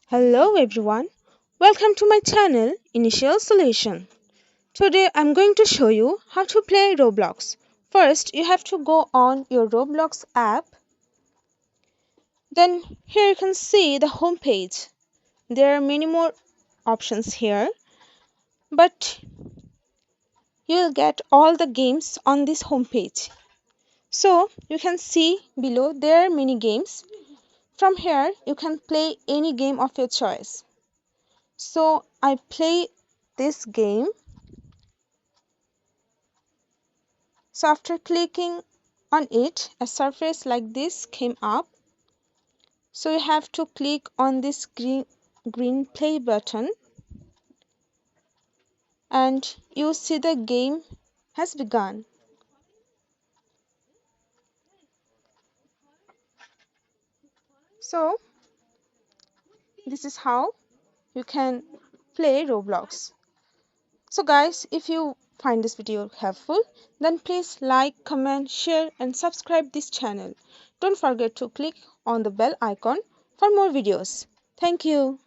Hello everyone, welcome to my channel Initial Solution. Today I'm going to show you how to play Roblox. First you have to go on your Roblox app. Then here you can see the home page. There are many more options here, but you'll get all the games on this home page. So you can see below there are many games. From here you can play any game of your choice. So I play this game. So after clicking on it, a surface like this came up. So you have to click on this green play button and you see the game has begun. So this is how you can play Roblox. So guys, if you find this video helpful, then please like, comment, share and subscribe this channel. Don't forget to click on the bell icon for more videos. Thank you.